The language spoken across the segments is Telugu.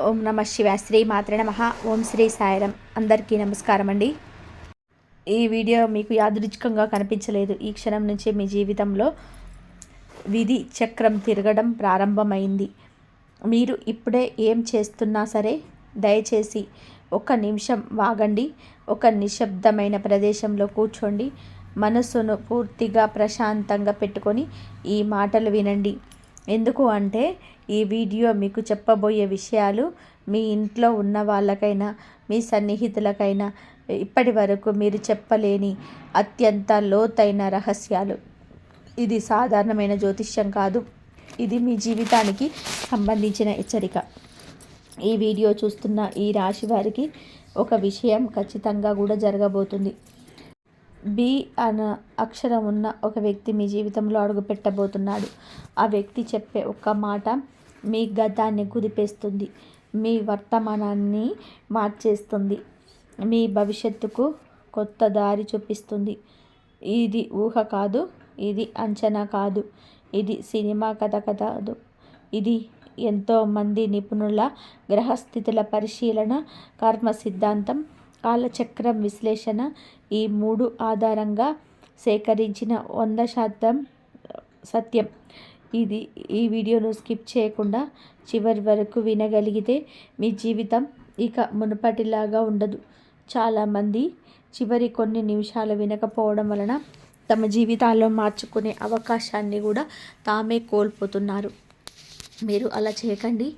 ఓం నమ శివాయ. శ్రీ మాత్రే నమః. ఓం శ్రీ సాయిరం. అందరికీ నమస్కారం అండి. ఈ వీడియో మీకు యాదృచ్ఛికంగా కనిపించలేదు. ఈ క్షణం నుంచి మీ జీవితంలో విధి చక్రం తిరగడం ప్రారంభమైంది. మీరు ఇప్పుడే ఏం చేస్తున్నా సరే దయచేసి ఒక నిమిషం వాగండి. ఒక నిశ్శబ్దమైన ప్రదేశంలో కూర్చోండి. మనసును పూర్తిగా ప్రశాంతంగా పెట్టుకొని ఈ మాటలు వినండి. ఎందుకు అంటే ఈ వీడియో మీకు చెప్పబోయే విషయాలు మీ ఇంట్లో ఉన్న వాళ్ళకైనా మీ సన్నిహితులకైనా ఇప్పటి వరకు మీరు చెప్పలేని అత్యంత లోతైన రహస్యాలు. ఇది సాధారణమైన జ్యోతిష్యం కాదు. ఇది మీ జీవితానికి సంబంధించిన హెచ్చరిక. ఈ వీడియో చూస్తున్న ఈ రాశి వారికి ఒక విషయం ఖచ్చితంగా కూడా జరగబోతుంది. బి అన్న అక్షరం ఉన్న ఒక వ్యక్తి మీ జీవితంలో అడుగు పెట్టబోతున్నాడు. ఆ వ్యక్తి చెప్పే ఒక్క మాట మీ గతాన్ని కుదిపేస్తుంది, మీ వర్తమానాన్ని మార్చేస్తుంది, మీ భవిష్యత్తుకు కొత్త దారి చూపిస్తుంది. ఇది ఊహ కాదు, ఇది అంచనా కాదు, ఇది సినిమా కథ కాదు. ఇది ఎంతోమంది నిపుణుల గ్రహస్థితుల పరిశీలన, కర్మ సిద్ధాంతం, కాలచక్రం విశ్లేషణ, ఈ మూడు ఆధారంగా సేకరించిన 100% సత్యం. ఈ వీడియోను స్కిప్ చేయకుండా చివరి వరకు వినగలిగితే మీ జీవితం ఇక మునుపటిలాగా ఉండదు. చాలామంది చివరి కొన్ని నిమిషాలు వినకపోవడం వలన తమ జీవితాల్లో మార్చుకునే అవకాశాన్ని కూడా తామే కోల్పోతున్నారు. మీరు అలా చేయకండి.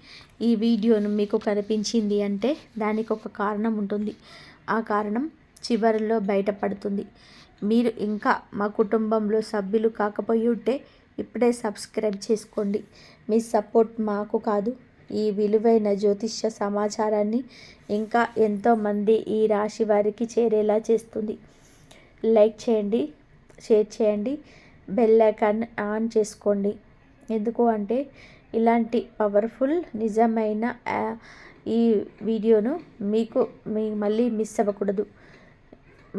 ఈ వీడియోను మీకు కనిపించింది అంటే దానికి ఒక కారణం ఉంటుంది. ఆ కారణం చివరిలో బయటపడుతుంది. మీరు ఇంకా మా కుటుంబంలో సభ్యులు కాకపోయి ఉంటే ఇప్పుడే సబ్స్క్రైబ్ చేసుకోండి. మీ సపోర్ట్ మాకు కాదు, ఈ విలువైన జ్యోతిష్య సమాచారాన్ని ఇంకా ఎంతోమంది ఈ రాశి వారికి చేరేలా చేస్తుంది. లైక్ చేయండి, షేర్ చేయండి, బెల్ ఐకాన్ ఆన్ చేసుకోండి. ఎందుకు అంటే ఇలాంటి పవర్ఫుల్ నిజమైన ఈ వీడియోను మీకు మళ్ళీ మిస్ అవ్వకూడదు.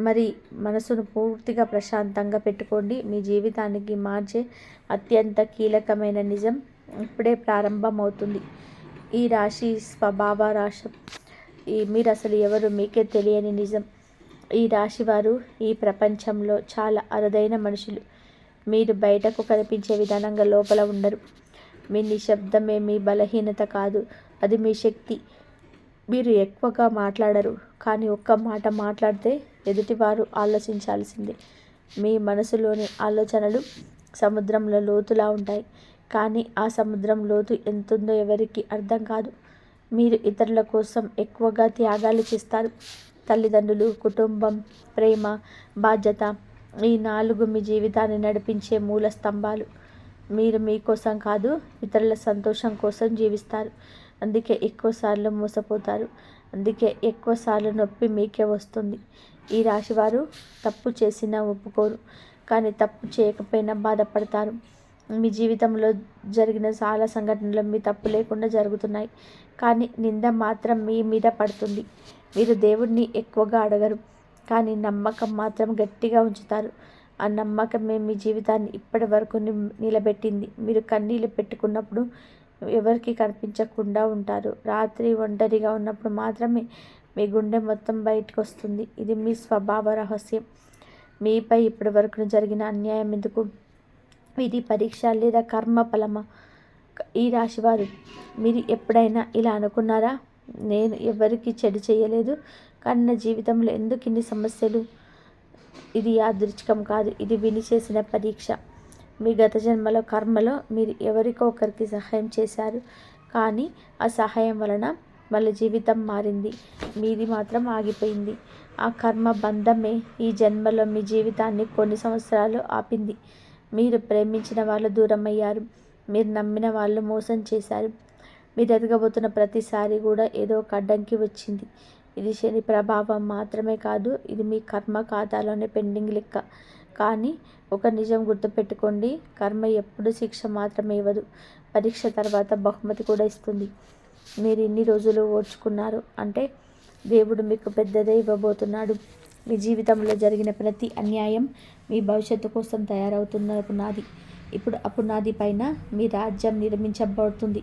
మరి మనసును పూర్తిగా ప్రశాంతంగా పెట్టుకోండి. మీ జీవితానికి మార్చే అత్యంత కీలకమైన నిజం ఇప్పుడే ప్రారంభమవుతుంది. ఈ రాశి స్వభావ రాశి, మీరు అసలు ఎవరు మీకే తెలియని నిజం. ఈ రాశి వారు ఈ ప్రపంచంలో చాలా అరుదైన మనుషులు. మీరు బయటకు కనిపించే విధానంగా లోపల ఉండరు. మీ నిశ్శబ్దమే మీ బలహీనత కాదు, అది మీ శక్తి. మీరు ఎక్కువగా మాట్లాడరు, కానీ ఒక్క మాట మాట్లాడితే ఎదుటివారు ఆలోచించాల్సిందే. మీ మనసులోని ఆలోచనలు సముద్రంలో లోతులా ఉంటాయి, కానీ ఆ సముద్రం లోతు ఎంతుందో ఎవరికి అర్థం కాదు. మీరు ఇతరుల కోసం ఎక్కువగా త్యాగాలు చేస్తారు. తల్లిదండ్రులు, కుటుంబం, ప్రేమ, బాధ్యత, ఈ 4 మీ జీవితాన్ని నడిపించే మూల స్తంభాలు. మీరు మీకోసం కాదు, ఇతరుల సంతోషం కోసం జీవిస్తారు. అందుకే ఎక్కువసార్లు మోసపోతారు. అందుకే ఎక్కువసార్లు నొప్పి మీకే వస్తుంది. ఈ రాశివారు తప్పు చేసినా ఒప్పుకోరు, కానీ తప్పు చేయకపోయినా బాధపడతారు. మీ జీవితంలో జరిగిన చాలా సంఘటనలు మీ తప్పు లేకుండా జరుగుతున్నాయి, కానీ నింద మాత్రం మీ మీద పడుతుంది. మీరు దేవుడిని ఎక్కువగా అడగరు, కానీ నమ్మకం మాత్రం గట్టిగా ఉంచుతారు. ఆ నమ్మకమే మీ జీవితాన్ని ఇప్పటి వరకు నిలబెట్టింది. మీరు కన్నీళ్ళు పెట్టుకున్నప్పుడు ఎవరికి కనిపించకుండా ఉంటారు. రాత్రి ఒంటరిగా ఉన్నప్పుడు మాత్రమే మీ గుండె మొత్తం బయటకు వస్తుంది. ఇది మీ స్వభావ రహస్యం. మీపై ఇప్పటి వరకు జరిగిన అన్యాయం ఎందుకు? ఇది పరీక్ష లేదా కర్మ ఫలమా? ఈ రాశివారు మీరు ఎప్పుడైనా ఇలా అనుకున్నారా? నేను ఎవరికి చెడు చేయలేదు, కానీ నా జీవితంలో ఎందుకు ఇన్ని సమస్యలు? ఇది యాదృచ్ఛికం కాదు, ఇది విని చేసిన పరీక్ష. మీ గత జన్మలో కర్మలో మీరు ఎవరికో ఒకరికి సహాయం చేశారు, కానీ ఆ సహాయం వలన వాళ్ళ జీవితం మారింది, మీది మాత్రం ఆగిపోయింది. ఆ కర్మ బంధమే ఈ జన్మలో మీ జీవితాన్ని కొన్ని సంవత్సరాలు ఆపింది. మీరు ప్రేమించిన వాళ్ళు దూరం అయ్యారు, మీరు నమ్మిన వాళ్ళు మోసం చేశారు. మీరు ఎదగబోతున్న ప్రతిసారి కూడా ఏదో ఒక అడ్డంకి వచ్చింది. ఇది శని ప్రభావం మాత్రమే కాదు, ఇది మీ కర్మ ఖాతాలోనే పెండింగ్ లెక్క. కానీ ఒక నిజం గుర్తుపెట్టుకోండి, కర్మ ఎప్పుడు శిక్ష మాత్రమే ఇవ్వదు, పరీక్ష తర్వాత బహుమతి కూడా ఇస్తుంది. మీరు ఇన్ని రోజులు ఓర్చుకున్నారు అంటే దేవుడు మీకు పెద్దదే ఇవ్వబోతున్నాడు. మీ జీవితంలో జరిగిన ప్రతి అన్యాయం మీ భవిష్యత్తు కోసం తయారవుతున్న పునాది. ఇప్పుడు ఆ పునాది పైన మీ రాజ్యం నిర్మించబడుతుంది.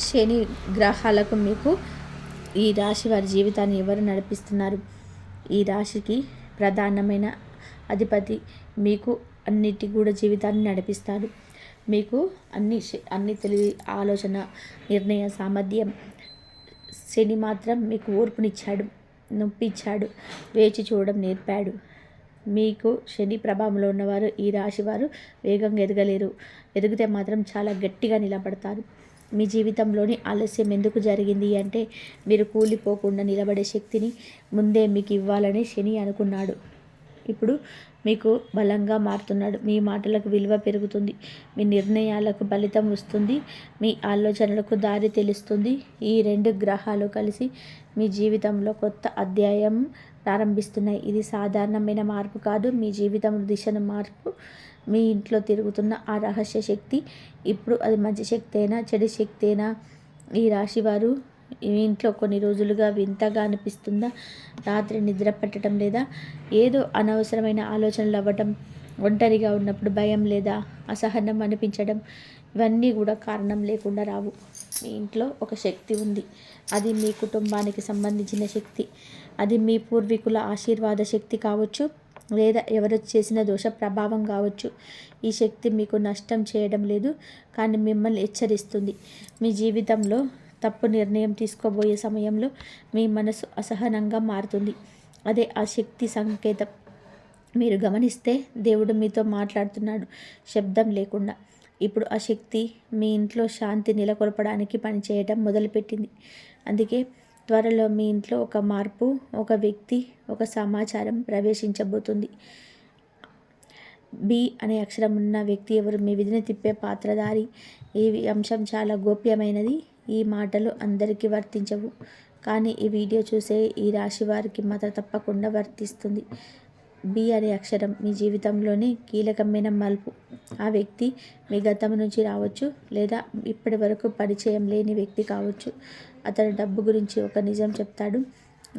శని గ్రహాలకు మీకు ఈ రాశి వారి జీవితాన్ని ఎవరు నడిపిస్తున్నారు? ఈ రాశికి ప్రధానమైన అధిపతి మీకు అన్నిటి కూడా జీవితాన్ని నడిపిస్తాడు. మీకు అన్ని తెలివి, ఆలోచన, నిర్ణయ సామర్థ్యం. శని మాత్రం మీకు ఓర్పునిచ్చాడు, నొప్పిచ్చాడు, వేచి చూడడం నేర్పాడు. మీకు శని ప్రభావంలో ఉన్నవారు ఈ రాశి వారు వేగంగా ఎదగలేరు. ఎదిగితే మాత్రం చాలా గట్టిగా నిలబడతారు. మీ జీవితంలోని ఆలస్యం ఎందుకు జరిగింది అంటే మీరు కూలిపోకుండా నిలబడే శక్తిని ముందే మీకు ఇవ్వాలని శని అనుకున్నాడు. ఇప్పుడు మీకు బలంగా మారుతున్నాడు. మీ మాటలకు విలువ పెరుగుతుంది. మీ నిర్ణయాలకు ఫలితం వస్తుంది. మీ ఆలోచనలకు దారి తెలుస్తుంది. ఈ 2 గ్రహాలు కలిసి మీ జీవితంలో కొత్త అధ్యాయం ప్రారంభిస్తున్నాయి. ఇది సాధారణమైన మార్పు కాదు, మీ జీవితం దిశను మార్పు. మీ ఇంట్లో తిరుగుతున్న ఆ రహస్య శక్తి ఇప్పుడు అది మంచి శక్తి అయినా చెడు శక్తి అయినా ఈ రాశివారు ఈ ఇంట్లో కొన్ని రోజులుగా వింతగా అనిపిస్తుందా? రాత్రి నిద్ర పట్టడం లేదా? ఏదో అనవసరమైన ఆలోచనలు అవ్వటం, ఒంటరిగా ఉన్నప్పుడు భయం లేదా అసహనం అనిపించడం, ఇవన్నీ కూడా కారణం లేకుండా రావు. మీ ఇంట్లో ఒక శక్తి ఉంది. అది మీ కుటుంబానికి సంబంధించిన శక్తి. అది మీ పూర్వీకుల ఆశీర్వాద శక్తి కావచ్చు, లేదా ఎవరు చేసిన దోష ప్రభావం కావచ్చు. ఈ శక్తి మీకు నష్టం చేయడం లేదు, కానీ మిమ్మల్ని హెచ్చరిస్తుంది. మీ జీవితంలో తప్పు నిర్ణయం తీసుకోబోయే సమయంలో మీ మనసు అసహనంగా మారుతుంది. అదే ఆ శక్తి సంకేతం. మీరు గమనిస్తే దేవుడు మీతో మాట్లాడుతున్నాడు, శబ్దం లేకుండా. ఇప్పుడు ఆ శక్తి మీ ఇంట్లో శాంతి నెలకొల్పడానికి పనిచేయడం మొదలుపెట్టింది. అందుకే త్వరలో మీ ఇంట్లో ఒక మార్పు, ఒక వ్యక్తి, ఒక సమాచారం ప్రవేశించబోతుంది. బి అనే అక్షరం ఉన్న వ్యక్తి ఎవరు? మీ విధిని తిప్పే పాత్రధారి. ఈ అంశం చాలా గోప్యమైనది. ఈ మాటలు అందరికీ వర్తించవు, కానీ ఈ వీడియో చూసే ఈ రాశి వారికి మాత్రం తప్పకుండా వర్తిస్తుంది. బి అనే అక్షరం మీ జీవితంలోని కీలకమైన మలుపు. ఆ వ్యక్తి మీ గతం నుంచి రావచ్చు, లేదా ఇప్పటి వరకు పరిచయం లేని వ్యక్తి కావచ్చు. అతను డబ్బు గురించి ఒక నిజం చెప్తాడు,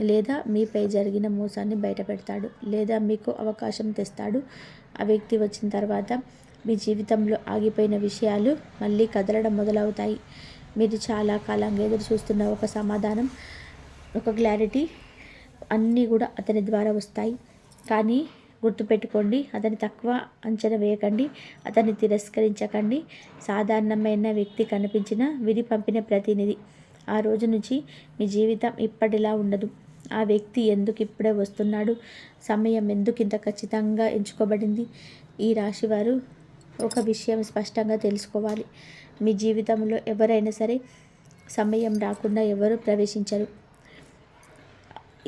లేదా మీపై జరిగిన మోసాన్ని బయటపెడతాడు, లేదా మీకు అవకాశం తెస్తాడు. ఆ వ్యక్తి వచ్చిన తర్వాత మీ జీవితంలో ఆగిపోయిన విషయాలు మళ్ళీ కదలడం మొదలవుతాయి. మీరు చాలా కాలంగా ఎదురు చూస్తున్న ఒక సమాధానం, ఒక క్లారిటీ, అన్నీ కూడా అతని ద్వారా వస్తాయి. కానీ గుర్తుపెట్టుకోండి, అతని తక్కువ అంచనా వేయకండి, అతన్ని తిరస్కరించకండి. సాధారణమైన వ్యక్తి కనిపించిన విధి పంపిన ప్రతినిధి. ఆ రోజు నుంచి మీ జీవితం ఇప్పటిలా ఉండదు. ఆ వ్యక్తి ఎందుకు ఇప్పుడే వస్తున్నాడు? సమయం ఎందుకు ఇంత ఖచ్చితంగా ఎంచుకోబడింది? ఈ రాశివారు ఒక విషయం స్పష్టంగా తెలుసుకోవాలి. మీ జీవితంలో ఎవరైనా సరే సమయం రాకుండా ఎవరు ప్రవేశించరు.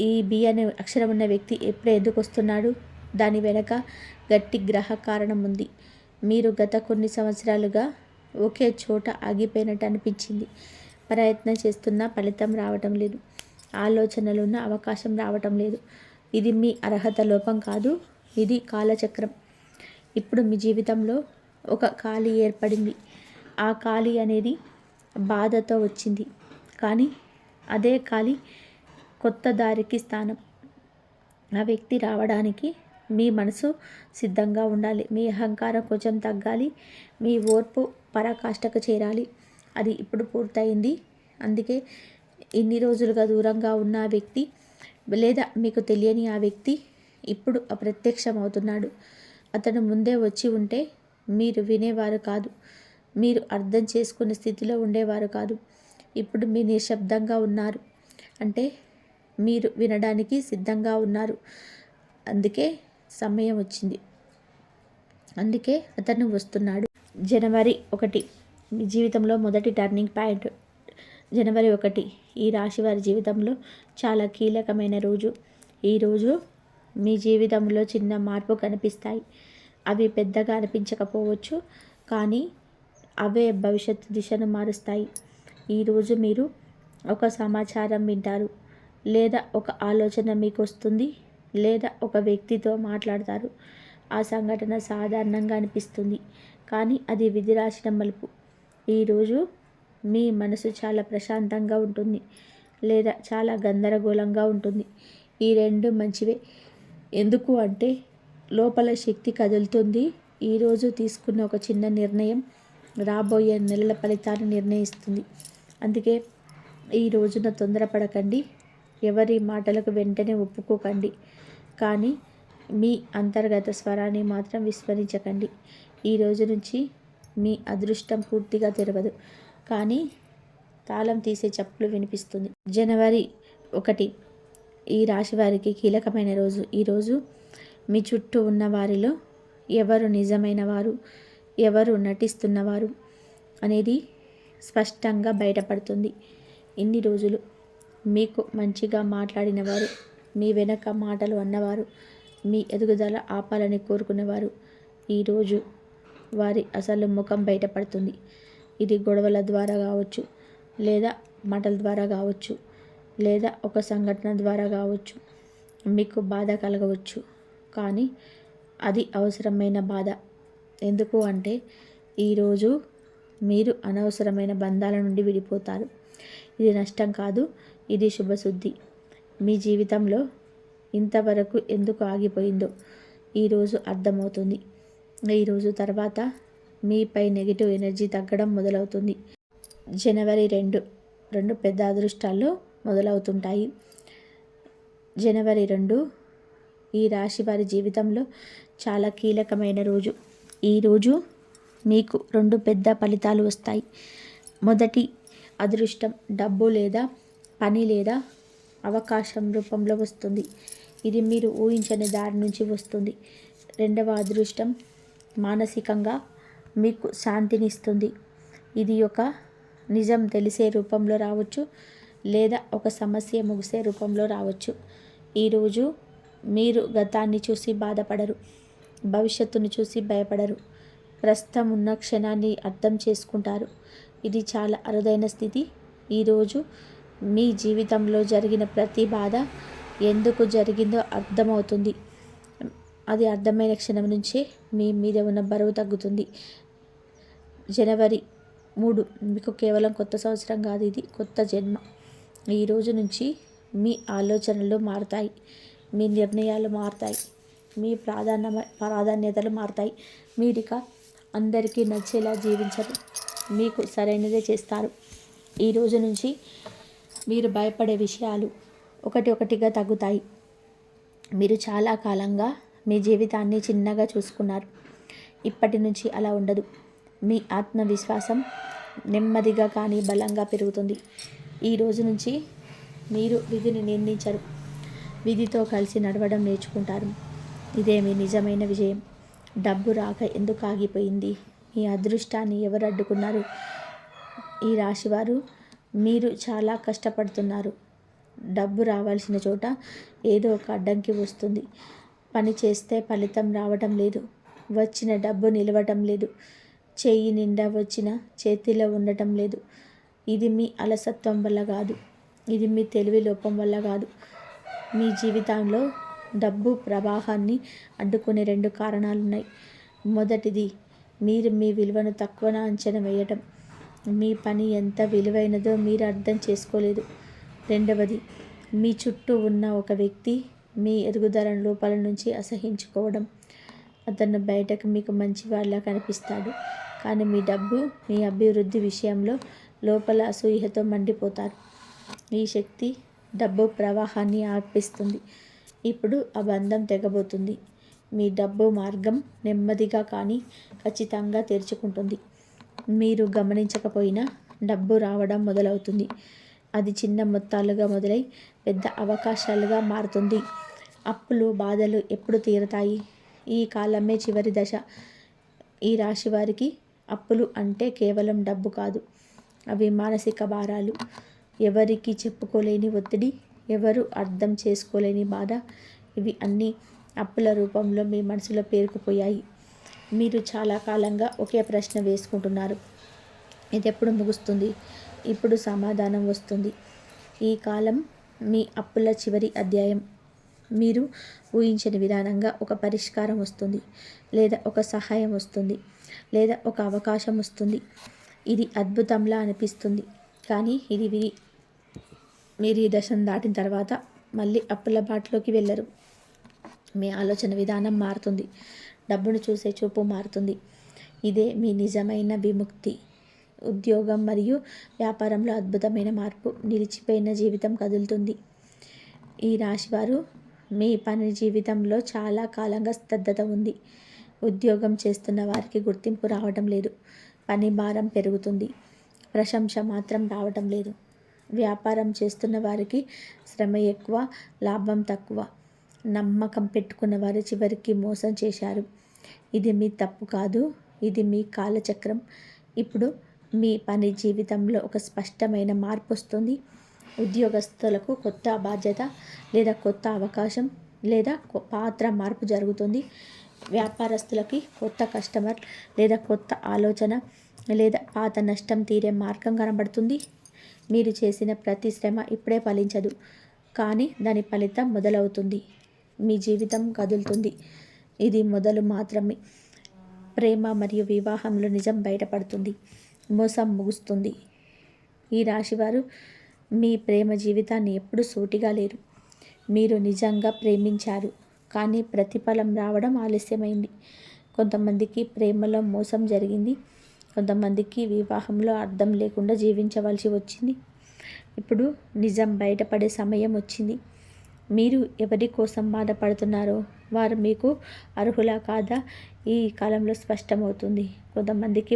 ఈ బి అనే అక్షరం ఉన్న వ్యక్తి ఎప్పుడు ఎందుకు వస్తున్నాడు? దాని వెనక గట్టి గ్రహ కారణం ఉంది. మీరు గత కొన్ని సంవత్సరాలుగా ఒకే చోట ఆగిపోయినట్టు అనిపించింది. ప్రయత్నం చేస్తున్నా ఫలితం రావటం లేదు. ఆలోచనలున్న అవకాశం రావటం లేదు. ఇది మీ అర్హత లోపం కాదు, ఇది కాలచక్రం. ఇప్పుడు మీ జీవితంలో ఒక ఖాళీ ఏర్పడింది. ఆ ఖాళీ అనేది బాధతో వచ్చింది, కానీ అదే ఖాళీ కొత్త దారికి స్థానం. ఆ వ్యక్తి రావడానికి మీ మనసు సిద్ధంగా ఉండాలి. మీ అహంకారం కొంచెం తగ్గాలి. మీ ఓర్పు పరాకాష్ఠకు చేరాలి. అది ఇప్పుడు పూర్తయింది. అందుకే ఇన్ని రోజులుగా దూరంగా ఉన్న ఆ వ్యక్తి, లేదా మీకు తెలియని ఆ వ్యక్తి ఇప్పుడు అప్రత్యక్షమవుతున్నాడు. అతను ముందే వచ్చి ఉంటే మీరు వినేవారు కాదు, మీరు అర్థం చేసుకునే స్థితిలో ఉండేవారు కాదు. ఇప్పుడు మీరు నిశ్శబ్దంగా ఉన్నారు అంటే మీరు వినడానికి సిద్ధంగా ఉన్నారు. అందుకే సమయం వచ్చింది. అందుకే అతను వస్తున్నాడు. జనవరి 1 మీ జీవితంలో మొదటి టర్నింగ్ పాయింట్. జనవరి 1 ఈ రాశి వారి జీవితంలో చాలా కీలకమైన రోజు. ఈరోజు మీ జీవితంలో చిన్న మార్పు కనిపిస్తాయి. అవి పెద్దగా అనిపించకపోవచ్చు, కానీ అవే భవిష్యత్తు దిశను మారుస్తాయి. ఈరోజు మీరు ఒక సమాచారం వింటారు, లేదా ఒక ఆలోచన మీకు వస్తుంది, లేదా ఒక వ్యక్తితో మాట్లాడతారు. ఆ సంఘటన సాధారణంగా అనిపిస్తుంది, కానీ అది విధి రాసిన మలుపు. ఈరోజు మీ మనసు చాలా ప్రశాంతంగా ఉంటుంది, లేదా చాలా గందరగోళంగా ఉంటుంది. ఈ 2 మంచివే. ఎందుకు అంటే లోపల శక్తి కదులుతుంది. ఈరోజు తీసుకున్న ఒక చిన్న నిర్ణయం రాబోయే నెలల ఫలితాన్ని నిర్ణయిస్తుంది. అందుకే ఈ రోజున తొందరపడకండి, ఎవరి మాటలకు వెంటనే ఒప్పుకోకండి. కానీ మీ అంతర్గత స్వరాన్ని మాత్రం విస్మరించకండి. ఈ రోజు నుంచి మీ అదృష్టం పూర్తిగా తెరవదు, కానీ తాళం తీసే చప్పుడు వినిపిస్తుంది. జనవరి 1 ఈ రాశి వారికి కీలకమైన రోజు. ఈరోజు మీ చుట్టూ ఉన్న వారిలో ఎవరు నిజమైన వారు, ఎవరు నటిస్తున్నవారు అనేది స్పష్టంగా బయటపడుతుంది. ఇన్ని రోజులు మీకు మంచిగా మాట్లాడిన వారు, మీ వెనక మాటలు అన్నవారు, మీ ఎదుగుదల ఆపాలని కోరుకునేవారు, ఈరోజు వారి అసలు ముఖం బయటపడుతుంది. ఇది గొడవల ద్వారా కావచ్చు, లేదా మాటల ద్వారా కావచ్చు, లేదా ఒక సంఘటన ద్వారా కావచ్చు. మీకు బాధ కలగవచ్చు, కానీ అది అవసరమైన బాధ. ఎందుకు అంటే ఈరోజు మీరు అనవసరమైన బంధాల నుండి విడిపోతారు. ఇది నష్టం కాదు, ఇది శుభశుద్ధి. మీ జీవితంలో ఇంతవరకు ఎందుకు ఆగిపోయిందో ఈరోజు అర్థమవుతుంది. ఈరోజు తర్వాత మీపై నెగిటివ్ ఎనర్జీ తగ్గడం మొదలవుతుంది. జనవరి 2 పెద్ద అదృష్టాలు మొదలవుతుంటాయి. జనవరి 2 ఈ రాశి వారి జీవితంలో చాలా కీలకమైన రోజు. ఈరోజు మీకు 2 పెద్ద ఫలితాలు వస్తాయి. మొదటి అదృష్టం డబ్బు లేదా పని లేదా అవకాశం రూపంలో వస్తుంది. ఇది మీరు ఊహించని దారి నుంచి వస్తుంది. రెండవ అదృష్టం మానసికంగా మీకు శాంతినిస్తుంది. ఇది ఒక నిజం తెలిసే రూపంలో రావచ్చు, లేదా ఒక సమస్య ముగిసే రూపంలో రావచ్చు. ఈరోజు మీరు గతాన్ని చూసి బాధపడరు, భవిష్యత్తును చూసి భయపడరు. ప్రస్తుతం ఉన్న క్షణాన్ని అర్థం చేసుకుంటారు. ఇది చాలా అరుదైన స్థితి. ఈరోజు మీ జీవితంలో జరిగిన ప్రతి బాధ ఎందుకు జరిగిందో అర్థమవుతుంది. అది అర్థమైన క్షణం నుంచే మీ మీద ఉన్న బరువు తగ్గుతుంది. జనవరి 3 మీకు కేవలం కొత్త సంవత్సరం కాదు, ఇది కొత్త జన్మ. ఈ రోజు నుంచి మీ ఆలోచనలు మారుతాయి, మీ నిర్ణయాలు మారుతాయి, మీ ప్రాధాన్యతలు మారుతాయి. మీరిక అందరికీ నచ్చేలా జీవించరు, మీకు సరైనదే చేస్తారు. ఈ రోజు నుంచి మీరు భయపడే విషయాలు ఒకటిగా తగ్గుతాయి. మీరు చాలా కాలంగా మీ జీవితాన్ని చిన్నగా చూసుకున్నారు. ఇప్పటి నుంచి అలా ఉండదు. మీ ఆత్మవిశ్వాసం నెమ్మదిగా కానీ బలంగా పెరుగుతుంది. ఈ రోజు నుంచి మీరు విధిని నిందించరు, విధితో కలిసి నడవడం నేర్చుకుంటారు. ఇదే మీ నిజమైన విజయం. డబ్బు రాక ఎందుకు ఆగిపోయింది? మీ అదృష్టాన్ని ఎవరు అడ్డుకున్నారు? ఈ రాశివారు మీరు చాలా కష్టపడుతున్నారు. డబ్బు రావాల్సిన చోట ఏదో ఒక అడ్డంకి వస్తుంది. పని చేస్తే ఫలితం రావటం లేదు, వచ్చిన డబ్బు నిలవటం లేదు, చేయి నిండా వచ్చిన చేతిలో ఉండటం లేదు. ఇది మీ అలసత్వం వల్ల కాదు, ఇది మీ తెలివి లోపం వల్ల కాదు. మీ జీవితంలో డబ్బు ప్రవాహాన్ని అడ్డుకునే 2 కారణాలున్నాయి. మొదటిది మీరు మీ విలువను తక్కువన అంచనా వేయటం. మీ పని ఎంత విలువైనదో మీరు అర్థం చేసుకోలేదు. రెండవది మీ చుట్టూ ఉన్న ఒక వ్యక్తి మీ ఎదుగుదల లోపాల నుంచి అసహించుకోవడం. అతను బయటకు మీకు మంచివాళ్ళ కనిపిస్తాడు, కానీ మీ డబ్బు, మీ అభివృద్ధి విషయంలో లోపల అసూయతో మండిపోతారు. ఈ శక్తి డబ్బు ప్రవాహాన్ని ఆపిస్తుంది. ఇప్పుడు ఆ బంధం తెగబోతుంది. మీ డబ్బు మార్గం నెమ్మదిగా కానీ ఖచ్చితంగా తెరుచుకుంటుంది. మీరు గమనించకపోయినా డబ్బు రావడం మొదలవుతుంది. అది చిన్న మొత్తాలుగా మొదలై పెద్ద అవకాశాలుగా మారుతుంది. అప్పులు, బాధలు ఎప్పుడు తీరతాయి? ఈ కాలమే చివరి దశ. ఈ రాశి వారికి అప్పులు అంటే కేవలం డబ్బు కాదు, అవి మానసిక భారాలు. ఎవరికి చెప్పుకోలేని ఒత్తిడి, ఎవరు అర్థం చేసుకోలేని బాధ. ఇవి అన్నీ అప్పుల రూపంలో మీ మనసులో పేరుకుపోయాయి. మీరు చాలా కాలంగా ఒకే ప్రశ్న వేసుకుంటున్నారు, ఇది ఎప్పుడు ముగుస్తుంది? ఇప్పుడు సమాధానం వస్తుంది. ఈ కాలం మీ అప్పుల చివరి అధ్యాయం. మీరు ఊహించని విధానంగా ఒక పరిష్కారం వస్తుంది, లేదా ఒక సహాయం వస్తుంది, లేదా ఒక అవకాశం వస్తుంది. ఇది అద్భుతంలా అనిపిస్తుంది, కానీ మీరు ఈ దశను దాటిన తర్వాత మళ్ళీ అప్పుల బాటలోకి వెళ్ళరు. మీ ఆలోచన విధానం మారుతుంది, డబ్బును చూసే చూపు మారుతుంది. ఇదే మీ నిజమైన విముక్తి. ఉద్యోగం మరియు వ్యాపారంలో అద్భుతమైన మార్పు. నిలిచిపోయిన జీవితం కదులుతుంది. ఈ రాశివారు మీ పని జీవితంలో చాలా కాలంగా స్తబ్దత ఉంది. ఉద్యోగం చేస్తున్న వారికి గుర్తింపు రావటం లేదు. పని భారం పెరుగుతుంది. ప్రశంస మాత్రం రావటం లేదు. వ్యాపారం చేస్తున్న వారికి శ్రమ ఎక్కువ, లాభం తక్కువ. నమ్మకం పెట్టుకున్న వారు చివరికి మోసం చేశారు. ఇది మీ తప్పు కాదు, ఇది మీ కాలచక్రం. ఇప్పుడు మీ పని జీవితంలో ఒక స్పష్టమైన మార్పు వస్తుంది. ఉద్యోగస్తులకు కొత్త బాధ్యత లేదా కొత్త అవకాశం లేదా పాత్ర మార్పు జరుగుతుంది. వ్యాపారస్తులకి కొత్త కస్టమర్ లేదా కొత్త ఆలోచన లేదా పాత నష్టం తీరే మార్గం కనబడుతుంది. మీరు చేసిన ప్రతి శ్రమ ఇప్పుడే ఫలించదు, కానీ దాని ఫలితం మొదలవుతుంది. మీ జీవితం కదులుతుంది. ఇది మొదలు మాత్రమే. ప్రేమ మరియు వివాహంలో నిజం బయటపడుతుంది. మోసం ముగుస్తుంది. ఈ రాశివారు మీ ప్రేమ జీవితాన్ని ఎప్పుడు సూటిగా లేరు. మీరు నిజంగా ప్రేమించారు, కానీ ప్రతిఫలం రావడం ఆలస్యమైంది. కొంతమందికి ప్రేమలో మోసం జరిగింది. కొంతమందికి వివాహంలో అర్థం లేకుండా జీవించవలసి వచ్చింది. ఇప్పుడు నిజం బయటపడే సమయం వచ్చింది. మీరు ఎవరి కోసం బాధపడుతున్నారో వారు మీకు అర్హులా కాదా ఈ కాలంలో స్పష్టమవుతుంది. కొంతమందికి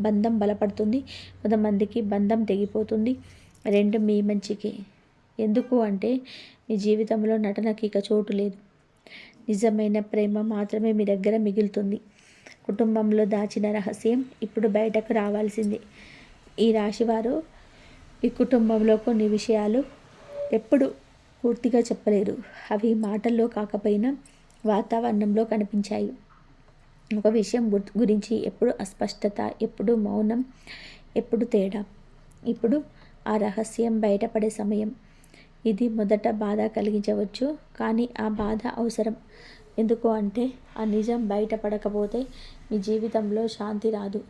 బంధం బలపడుతుంది, కొంతమందికి బంధం తెగిపోతుంది. రెండు మీ మంచికే. ఎందుకు అంటే మీ జీవితంలో నటనకి ఇక చోటు లేదు. నిజమైన ప్రేమ మాత్రమే మీ దగ్గర మిగులుతుంది. కుటుంబంలో దాచిన రహస్యం ఇప్పుడు బయటకు రావాల్సిందే. ఈ రాశివారు ఈ కుటుంబంలో కొన్ని విషయాలు ఎప్పుడు పూర్తిగా చెప్పలేరు. అవి మాటల్లో కాకపోయినా వాతావరణంలో కనిపించాయి. ఒక విషయం గురించి ఎప్పుడు అస్పష్టత, ఎప్పుడు మౌనం, ఎప్పుడు తేడా. ఇప్పుడు ఆ రహస్యం బయటపడే సమయం. ఇది మొదట బాధ కలిగించవచ్చు, కానీ ఆ బాధ అవసరం. ఎందుకు అంటే ఆ నిజం బయటపడకపోతే మీ జీవితంలో శాంతి రాదు.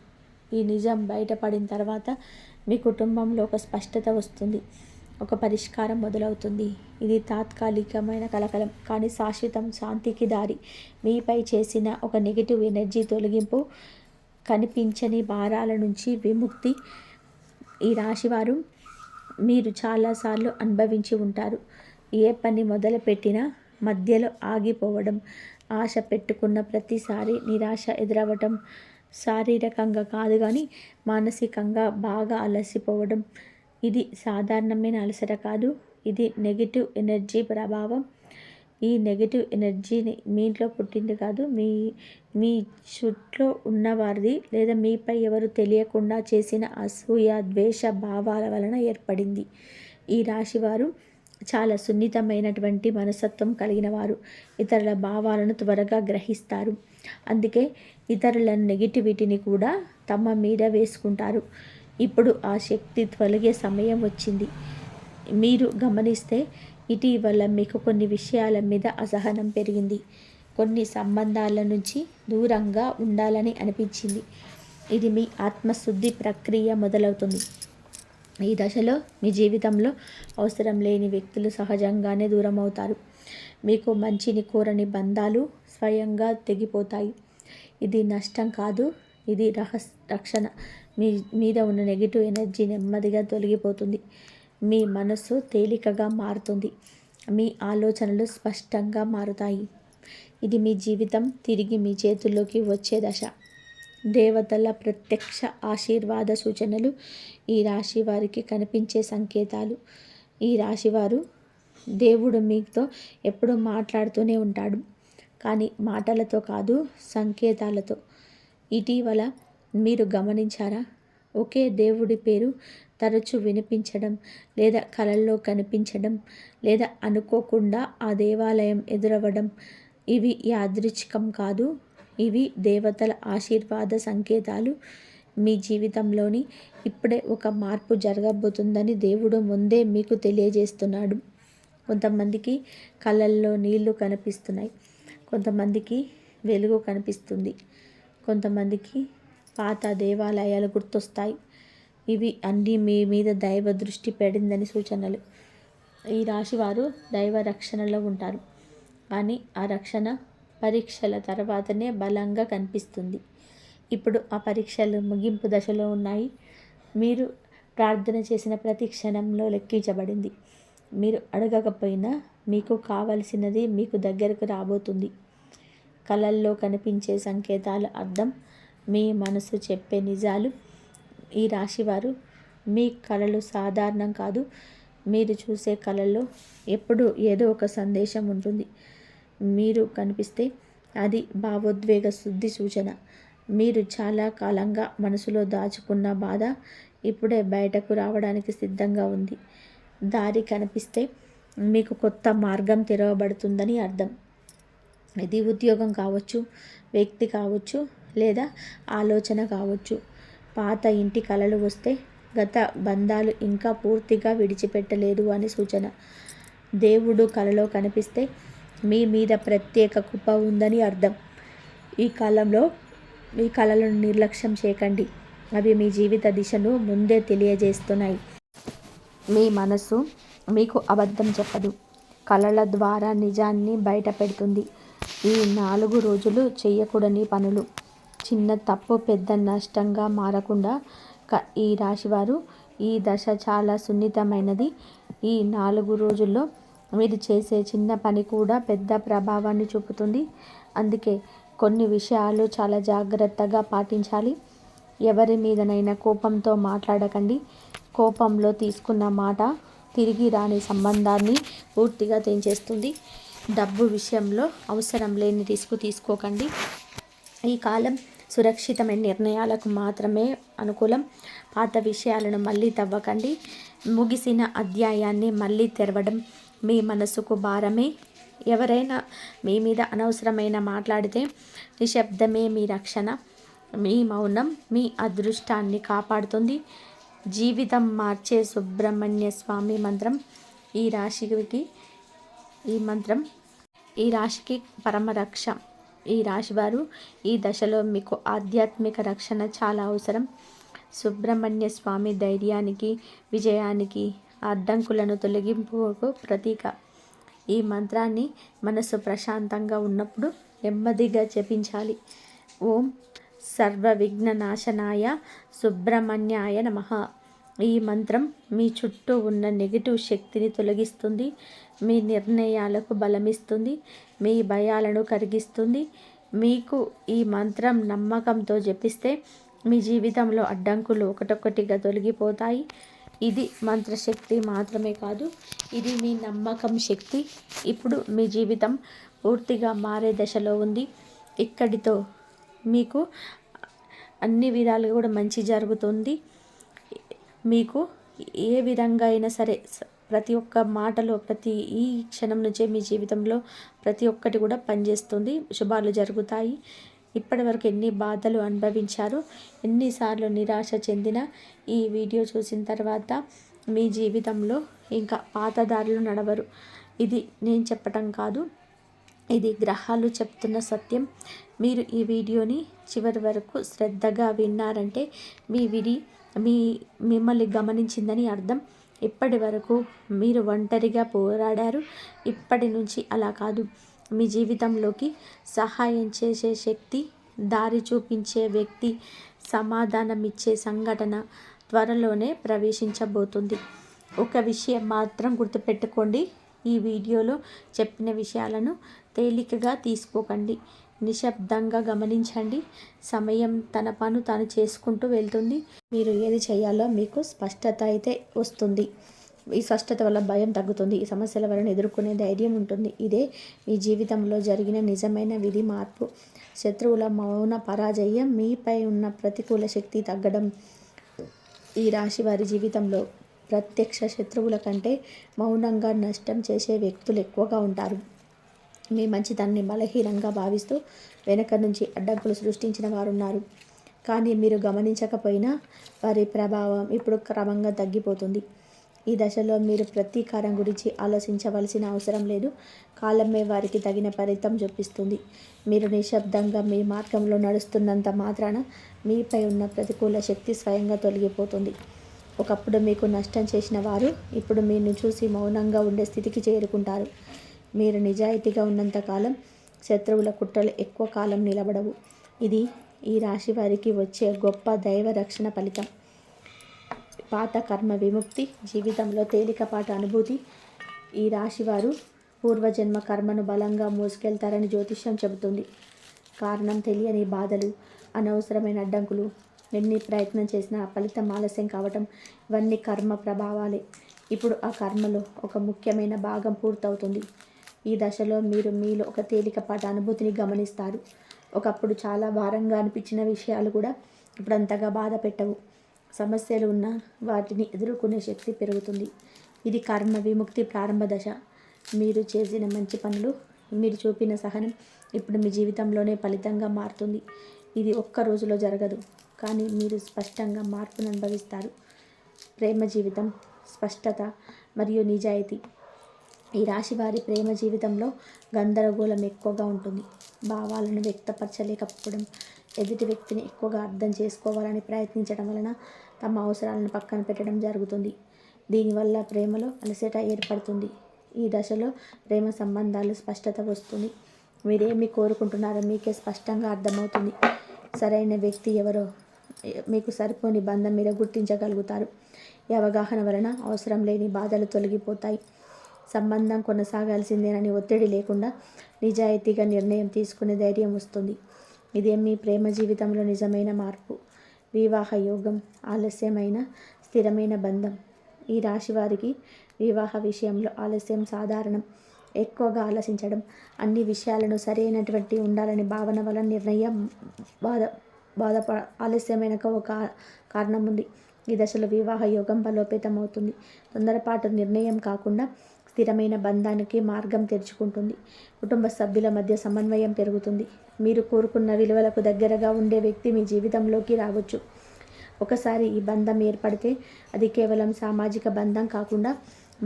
ఈ నిజం బయటపడిన తర్వాత మీ కుటుంబంలో ఒక స్పష్టత వస్తుంది, ఒక పరిష్కారం మొదలవుతుంది. ఇది తాత్కాలికమైన కలకలం, కానీ శాశ్వతం శాంతికి దారి. మీపై చేసిన ఒక నెగిటివ్ ఎనర్జీ తొలగింపు, కనిపించని భారాల నుంచి విముక్తి. ఈ రాశివారు మీరు చాలాసార్లు అనుభవించి ఉంటారు. ఏ పని మొదలుపెట్టినా మధ్యలో ఆగిపోవడం, ఆశ పెట్టుకున్న ప్రతిసారి నిరాశ ఎదురవ్వటం, శారీరకంగా కాదు కానీ మానసికంగా బాగా అలసిపోవడం. ఇది సాధారణమైన అలసట కాదు, ఇది నెగిటివ్ ఎనర్జీ ప్రభావం. ఈ నెగిటివ్ ఎనర్జీని మీ ఇంట్లో పుట్టింది కాదు, మీ చుట్టూ ఉన్నవారిది లేదా మీపై ఎవరు తెలియకుండా చేసిన అసూయ, ద్వేష భావాల వలన ఏర్పడింది. ఈ రాశివారు చాలా సున్నితమైనటువంటి మనస్తత్వం కలిగిన వారు. ఇతరుల భావాలను త్వరగా గ్రహిస్తారు. అందుకే ఇతరుల నెగిటివిటీని కూడా తమ మీద వేసుకుంటారు. ఇప్పుడు ఆ శక్తి తొలగే సమయం వచ్చింది. మీరు గమనిస్తే ఇటీవల మీకు కొన్ని విషయాల మీద అసహనం పెరిగింది. కొన్ని సంబంధాల నుంచి దూరంగా ఉండాలని అనిపించింది. ఇది మీ ఆత్మశుద్ధి ప్రక్రియ మొదలవుతుంది. ఈ దశలో మీ జీవితంలో అవసరం లేని వ్యక్తులు సహజంగానే దూరం అవుతారు. మీకు మంచిని కోరని బంధాలు స్వయంగా తెగిపోతాయి. ఇది నష్టం కాదు, ఇది రక్షణ. మీ మీద ఉన్న నెగిటివ్ ఎనర్జీ నెమ్మదిగా తొలగిపోతుంది. మీ మనసు తేలికగా మారుతుంది. మీ ఆలోచనలు స్పష్టంగా మారుతాయి. ఇది మీ జీవితం తిరిగి మీ చేతుల్లోకి వచ్చే దశ. దేవతల ప్రత్యక్ష ఆశీర్వాద సూచనలు ఈ రాశి వారికి కనిపించే సంకేతాలు. ఈ రాశివారు దేవుడు మీతో ఎప్పుడూ మాట్లాడుతూనే ఉంటాడు, కానీ మాటలతో కాదు, సంకేతాలతో. ఇటీవల మీరు గమనించారా? ఒకే దేవుడి పేరు తరచూ వినిపించడం, లేదా కలల్లో కనిపించడం, లేదా అనుకోకుండా ఆ దేవాలయం ఎదురవ్వడం. ఇవి యాదృచ్ఛికం కాదు, ఇవి దేవతల ఆశీర్వాద సంకేతాలు. మీ జీవితంలోని ఇప్పుడే ఒక మార్పు జరగబోతుందని దేవుడు ముందే మీకు తెలియజేస్తున్నాడు. కొంతమందికి కళ్ళల్లో నీళ్లు కనిపిస్తున్నాయి, కొంతమందికి వెలుగు కనిపిస్తుంది, కొంతమందికి పాత దేవాలయాలు గుర్తొస్తాయి. ఇవి అన్నీ మీ మీద దైవ దృష్టి పడిందని సూచనలు. ఈ రాశివారు దైవ రక్షణలో ఉంటారు, కానీ ఆ రక్షణ పరీక్షల తర్వాతనే బలంగా కనిపిస్తుంది. ఇప్పుడు ఆ పరీక్షలు ముగింపు దశలో ఉన్నాయి. మీరు ప్రార్థన చేసిన ప్రతి క్షణంలో లెక్కించబడింది. మీరు అడగకపోయినా మీకు కావలసినది మీకు దగ్గరకు రాబోతుంది. కళల్లో కనిపించే సంకేతాల అర్థం మీ మనసు చెప్పే నిజాలు. ఈ రాశివారు మీ కళలు సాధారణం కాదు. మీరు చూసే కళల్లో ఎప్పుడూ ఏదో ఒక సందేశం ఉంటుంది. మీరు కనిపిస్తే అది భావోద్వేగ శుద్ధి సూచన. మీరు చాలా కాలంగా మనసులో దాచుకున్న బాధ ఇప్పుడే బయటకు రావడానికి సిద్ధంగా ఉంది. దారి కనిపిస్తే మీకు కొత్త మార్గం తెరవబడుతుందని అర్థం. ఇది ఉద్యోగం కావచ్చు, వ్యక్తి కావచ్చు, లేదా ఆలోచన కావచ్చు. పాత ఇంటి కలలు వస్తే గత బంధాలు ఇంకా పూర్తిగా విడిచిపెట్టలేదు అని సూచన. దేవుడు కలలో కనిపిస్తే మీ మీద ప్రత్యేక కృప ఉందని అర్థం. ఈ కాలంలో మీ కలలను నిర్లక్ష్యం చేయకండి. అవి మీ జీవిత దిశను ముందే తెలియజేస్తున్నాయి. మీ మనసు మీకు అబద్ధం చెప్పదు. కళల ద్వారా నిజాన్ని బయట పెడుతుంది. ఈ 4 రోజులు చేయకూడని పనులు. చిన్న తప్పు పెద్ద నష్టంగా మారకుండా ఈ రాశివారు ఈ దశ చాలా సున్నితమైనది. ఈ 4 రోజుల్లో మీరు చేసే చిన్న పని కూడా పెద్ద ప్రభావాన్ని చూపుతుంది. అందుకే కొన్ని విషయాలు చాలా జాగ్రత్తగా పాటించాలి. ఎవరి మీదనైనా కోపంతో మాట్లాడకండి. కోపంలో తీసుకున్న మాట తిరిగి రాని సంబంధాన్ని పూర్తిగా తెంచేస్తుంది. డబ్బు విషయంలో అవసరం లేని రిస్క్ తీసుకోకండి. ఈ కాలం సురక్షితమైన నిర్ణయాలకు మాత్రమే అనుకూలం. పాత విషయాలను మళ్ళీ తవ్వకండి. ముగిసిన అధ్యాయాన్ని మళ్ళీ తెరవడం మీ మనసుకు భారమే. ఎవరైనా మీ మీద అనవసరమైన మాట్లాడితే నిశ్శబ్దమే మీ రక్షణ. మీ మౌనం మీ అదృష్టాన్ని కాపాడుతుంది. జీవితం మార్చే సుబ్రహ్మణ్య స్వామి మంత్రం ఈ రాశికి పరమరక్ష. ఈ రాశివారు ఈ దశలో మీకు ఆధ్యాత్మిక రక్షణ చాలా అవసరం. సుబ్రహ్మణ్య స్వామి ధైర్యానికి, విజయానికి, అడ్డంకులను తొలగింపుకు ప్రతీక. ఈ మంత్రాన్ని మనసు ప్రశాంతంగా ఉన్నప్పుడు నెమ్మదిగా జపించాలి. ఓం సర్వ విఘ్ననాశనాయ సుబ్రహ్మణ్యాయ నమః. ఈ మంత్రం మీ చుట్టూ ఉన్న నెగిటివ్ శక్తిని తొలగిస్తుంది. మీ నిర్ణయాలకు బలమిస్తుంది. మీ భయాలను కరిగిస్తుంది. మీకు ఈ మంత్రం నమ్మకంతో జపిస్తే మీ జీవితంలో అడ్డంకులు ఒకటొక్కటిగా తొలగిపోతాయి. ఇది మంత్రశక్తి మాత్రమే కాదు, ఇది మీ నమ్మకం శక్తి. ఇప్పుడు మీ జీవితం పూర్తిగా మారే దశలో ఉంది. ఇక్కడితో మీకు అన్ని విధాలుగా కూడా మంచి జరుగుతుంది. మీకు ఏ విధంగా అయినా సరే ప్రతి ఒక్క మాటలో ఈ క్షణం నుంచే మీ జీవితంలో ప్రతి ఒక్కటి కూడా పనిచేస్తుంది. శుభాలు జరుగుతాయి. ఇప్పటి వరకు ఎన్ని బాధలు అనుభవించారో, ఎన్నిసార్లు నిరాశ చెందిన ఈ వీడియో చూసిన తర్వాత మీ జీవితంలో ఇంకా పాత దారులు నడవరు. ఇది నేను చెప్పటం కాదు, ఇది గ్రహాలు చెప్తున్న సత్యం. మీరు ఈ వీడియోని చివరి వరకు శ్రద్ధగా విన్నారంటే మిమ్మల్ని గమనించిందని అర్థం. ఇప్పటి వరకు మీరు ఒంటరిగా పోరాడారు. ఇప్పటి నుంచి అలా కాదు. మీ జీవితంలోకి సహాయం చేసే శక్తి, దారి చూపించే వ్యక్తి, సమాధానం ఇచ్చే సంఘటన త్వరలోనే ప్రవేశించబోతుంది. ఒక విషయం మాత్రం గుర్తుపెట్టుకోండి, ఈ వీడియోలో చెప్పిన విషయాలను తేలికగా తీసుకోకండి. నిశ్శబ్దంగా గమనించండి. సమయం తన పను తాను చేసుకుంటూ వెళ్తుంది. మీరు ఏది చేయాలో మీకు స్పష్టత అయితే వస్తుంది. ఈ స్పష్టత వల్ల భయం తగ్గుతుంది. ఈ సమస్యల వలన ఎదుర్కొనే ధైర్యం ఉంటుంది. ఇదే మీ జీవితంలో జరిగిన నిజమైన విధి మార్పు. శత్రువుల మౌన పరాజయం, మీపై ఉన్న ప్రతికూల శక్తి తగ్గడం. ఈ రాశి వారి జీవితంలో ప్రత్యక్ష శత్రువుల కంటే మౌనంగా నష్టం చేసే వ్యక్తులు ఎక్కువగా ఉంటారు. మీ మంచితనాన్ని బలహీనంగా భావిస్తూ వెనక నుంచి అడ్డంకులు సృష్టించిన వారున్నారు. కానీ మీరు గమనించకపోయినా వారి ప్రభావం ఇప్పుడు క్రమంగా తగ్గిపోతుంది. ఈ దశలో మీరు ప్రతీకారం గురించి ఆలోచించవలసిన అవసరం లేదు. కాలమే వారికి తగిన ఫలితం చూపిస్తుంది. మీరు నిశ్శబ్దంగా మీ మార్గంలో నడుస్తున్నంత మాత్రాన మీపై ఉన్న ప్రతికూల శక్తి స్వయంగా తొలగిపోతుంది. ఒకప్పుడు మీకు నష్టం చేసిన వారు ఇప్పుడు మీను చూసి మౌనంగా ఉండే స్థితికి చేరుకుంటారు. మీరు నిజాయితీగా ఉన్నంతకాలం శత్రువుల కుట్రలు ఎక్కువ కాలం నిలబడవు. ఇది ఈ రాశి వారికి వచ్చే గొప్ప దైవ రక్షణ ఫలితం. పాత కర్మ విముక్తి, జీవితంలో తేలికపాటి అనుభూతి. ఈ రాశివారు పూర్వజన్మ కర్మను బలంగా మోసుకెళ్తారని జ్యోతిష్యం చెబుతుంది. కారణం తెలియని బాధలు, అనవసరమైన అడ్డంకులు, ఎన్ని ప్రయత్నం చేసినా ఫలితం ఆలస్యం కావటం, ఇవన్నీ కర్మ ప్రభావాలే. ఇప్పుడు ఆ కర్మలో ఒక ముఖ్యమైన భాగం పూర్తవుతుంది. ఈ దశలో మీరు మీలో ఒక తేలికపాటి అనుభూతిని గమనిస్తారు. ఒకప్పుడు చాలా భారంగా అనిపించిన విషయాలు కూడా ఇప్పుడు అంతగా బాధ పెట్టవు. సమస్యలు ఉన్నా వాటిని ఎదుర్కొనే శక్తి పెరుగుతుంది. ఇది కర్మ విముక్తి ప్రారంభ దశ. మీరు చేసిన మంచి పనులు, మీరు చూపిన సహనం ఇప్పుడు మీ జీవితంలోనే ఫలితంగా మారుతుంది. ఇది ఒక్క రోజులో జరగదు, కానీ మీరు స్పష్టంగా మార్పును అనుభవిస్తారు. ప్రేమ జీవితం, స్పష్టత మరియు నిజాయితీ. ఈ రాశి వారి ప్రేమ జీవితంలో గందరగోళం ఎక్కువగా ఉంటుంది. భావాలను వ్యక్తపరచలేకపోవడం, ఎదుటి వ్యక్తిని ఎక్కువగా అర్థం చేసుకోవాలని ప్రయత్నించడం వలన తమ అవసరాలను పక్కన పెట్టడం జరుగుతుంది. దీనివల్ల ప్రేమలో అలసట ఏర్పడుతుంది. ఈ దశలో ప్రేమ సంబంధాలు స్పష్టత వస్తుంది. మీరేమి కోరుకుంటున్నారో మీకే స్పష్టంగా అర్థమవుతుంది. సరైన వ్యక్తి ఎవరో మీకు సరిపోని బంధం మీద గుర్తించగలుగుతారు. ఈ అవగాహన వలన అవసరం లేని బాధలు తొలగిపోతాయి. సంబంధం కొనసాగాల్సిందేనని ఒత్తిడి లేకుండా నిజాయితీగా నిర్ణయం తీసుకునే ధైర్యం వస్తుంది. ఇదే మీ ప్రేమ జీవితంలో నిజమైన మార్పు. వివాహ యోగం, ఆలస్యమైన స్థిరమైన బంధం. ఈ రాశి వారికి వివాహ విషయంలో ఆలస్యం సాధారణం. ఎక్కువగా ఆలోచించడం, అన్ని విషయాలను సరైనటువంటి ఉండాలని భావన వలన నిర్ణయం ఆలస్యమైన ఒక కారణం ఉంది. ఈ దశలో వివాహ యోగం బలోపేతం అవుతుంది. తొందరపాటు నిర్ణయం కాకుండా స్థిరమైన బంధానికి మార్గం తెరుచుకుంటుంది. కుటుంబ సభ్యుల మధ్య సమన్వయం పెరుగుతుంది. మీరు కోరుకున్న విలువలకు దగ్గరగా ఉండే వ్యక్తి మీ జీవితంలోకి రావచ్చు. ఒకసారి ఈ బంధం ఏర్పడితే అది కేవలం సామాజిక బంధం కాకుండా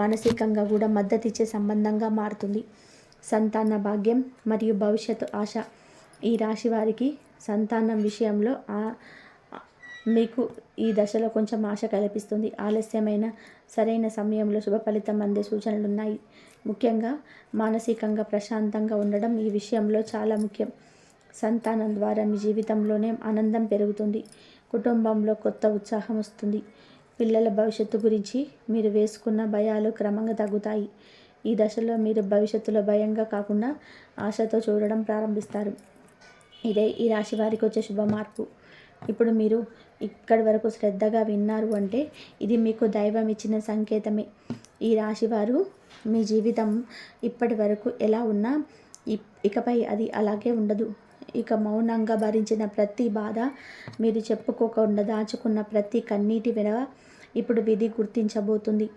మానసికంగా కూడా మద్దతు ఇచ్చే సంబంధంగా మారుతుంది. సంతాన భాగ్యం మరియు భవిష్యత్తు ఆశ. ఈ రాశి వారికి సంతానం విషయంలో మీకు ఈ దశలో కొంచెం ఆశ కల్పిస్తుంది. ఆలస్యమైన సరైన సమయంలో శుభ ఫలితం అందే సూచనలు ఉన్నాయి. ముఖ్యంగా మానసికంగా ప్రశాంతంగా ఉండడం ఈ విషయంలో చాలా ముఖ్యం. సంతానం ద్వారా మీ జీవితంలోనే ఆనందం పెరుగుతుంది. కుటుంబంలో కొత్త ఉత్సాహం వస్తుంది. పిల్లల భవిష్యత్తు గురించి మీరు వేసుకున్న భయాలు క్రమంగా తగ్గుతాయి. ఈ దశలో మీరు భవిష్యత్తులో భయంగా కాకుండా ఆశతో చూడడం ప్రారంభిస్తారు. ఇదే ఈ రాశి వారికి వచ్చే శుభ మార్పు. ఇప్పుడు మీరు ఇక్కడి వరకు శ్రద్ధగా విన్నారు అంటే ఇది మీకు దైవం ఇచ్చిన సంకేతమే. ఈ రాశివారు మీ జీవితం ఇప్పటి వరకు ఎలా ఉన్నా ఇకపై అది అలాగే ఉండదు. ఇక మౌనంగా భరించిన ప్రతి బాధ, మీరు చెప్పుకోకుండా దాచుకున్న ప్రతి కన్నీటి వినవ ఇప్పుడు విధి గుర్తించబోతుంది.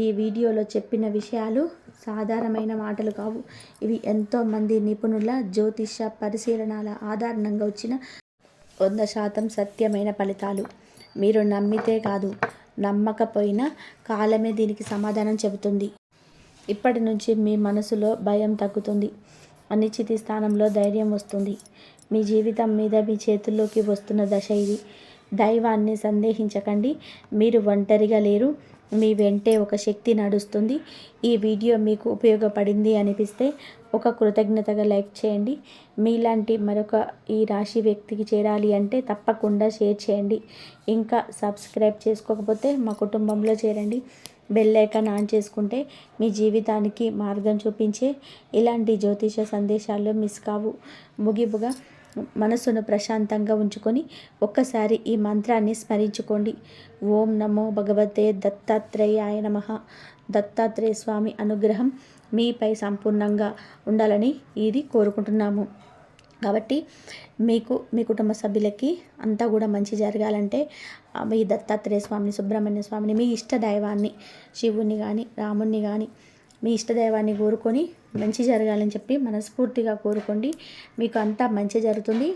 ఈ వీడియోలో చెప్పిన విషయాలు సాధారణమైన మాటలు కావు. ఇవి ఎంతోమంది నిపుణుల జ్యోతిష పరిశీలనల ఆధారంగా వచ్చిన 100% సత్యమైన ఫలితాలు. మీరు నమ్మితే కాదు, నమ్మకపోయినా కాలమే దీనికి సమాధానం చెబుతుంది. ఇప్పటి నుంచి మీ మనసులో భయం తగ్గుతుంది. అనిశ్చితి స్థానంలో ధైర్యం వస్తుంది. మీ జీవితం మీద మీ చేతుల్లోకి వస్తున్న దశ ఇది. దైవాన్ని సందేహించకండి. మీరు ఒంటరిగా లేరు. మీ వెంటే ఒక శక్తి నడుస్తుంది. ఈ వీడియో మీకు ఉపయోగపడింది అనిపిస్తే ఒక కృతజ్ఞతగా లైక్ చేయండి. మీలాంటి మరొక ఈ రాశి వ్యక్తికి చేరాలి అంటే తప్పకుండా షేర్ చేయండి. ఇంకా సబ్స్క్రైబ్ చేసుకోకపోతే మా కుటుంబంలో చేరండి. బెల్ ఐకాన్ ఆన్ చేసుకుంటే మీ జీవితానికి మార్గం చూపించే ఇలాంటి జ్యోతిష సందేశాలు మిస్ కావు. ముగింపుగా మనసును ప్రశాంతంగా ఉంచుకొని ఒక్కసారి ఈ మంత్రాన్ని స్మరించుకోండి. ఓం నమో భగవతే దత్తాత్రేయాయ నమః. దత్తాత్రేయ స్వామి అనుగ్రహం మీపై సంపూర్ణంగా ఉండాలని ఇది కోరుకుంటున్నాము. కాబట్టి మీకు, మీ కుటుంబ సభ్యులకి అంతా కూడా మంచి జరగాలంటే మీ దత్తాత్రేయ స్వామిని, సుబ్రహ్మణ్య స్వామిని, మీ ఇష్ట దైవాన్ని, శివుని కానీ రాముణ్ణి కానీ మీ ఇష్టదైవాన్ని కోరుకొని మంచి జరగాలని చెప్పి మనస్ఫూర్తిగా కోరుకోండి. మీకు అంతా మంచి జరుగుతుంది.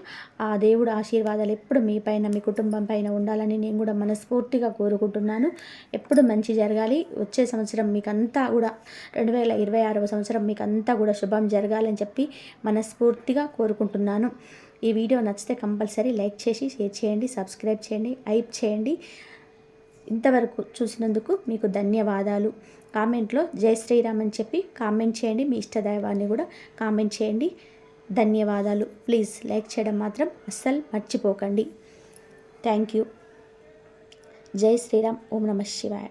ఆ దేవుడు ఆశీర్వాదాలు ఎప్పుడు మీ పైన, మీ కుటుంబం పైన ఉండాలని నేను కూడా మనస్ఫూర్తిగా కోరుకుంటున్నాను. ఎప్పుడు మంచి జరగాలి. వచ్చే సంవత్సరం మీకు అంతా కూడా 2026వ సంవత్సరం మీకు అంతా కూడా శుభం జరగాలని చెప్పి మనస్ఫూర్తిగా కోరుకుంటున్నాను. ఈ వీడియో నచ్చితే కంపల్సరీ లైక్ చేసి షేర్ చేయండి, సబ్స్క్రైబ్ చేయండి, హైప్ చేయండి. ఇంతవరకు చూసినందుకు మీకు ధన్యవాదాలు. కామెంట్లో జై శ్రీరామ్ అని చెప్పి కామెంట్ చేయండి. మీ ఇష్టదైవాన్ని కూడా కామెంట్ చేయండి. ధన్యవాదాలు. ప్లీజ్ లైక్ చేయడం మాత్రం అస్సలు మర్చిపోకండి. Thank you. జై శ్రీరామ్. ఓం నమ శివాయ.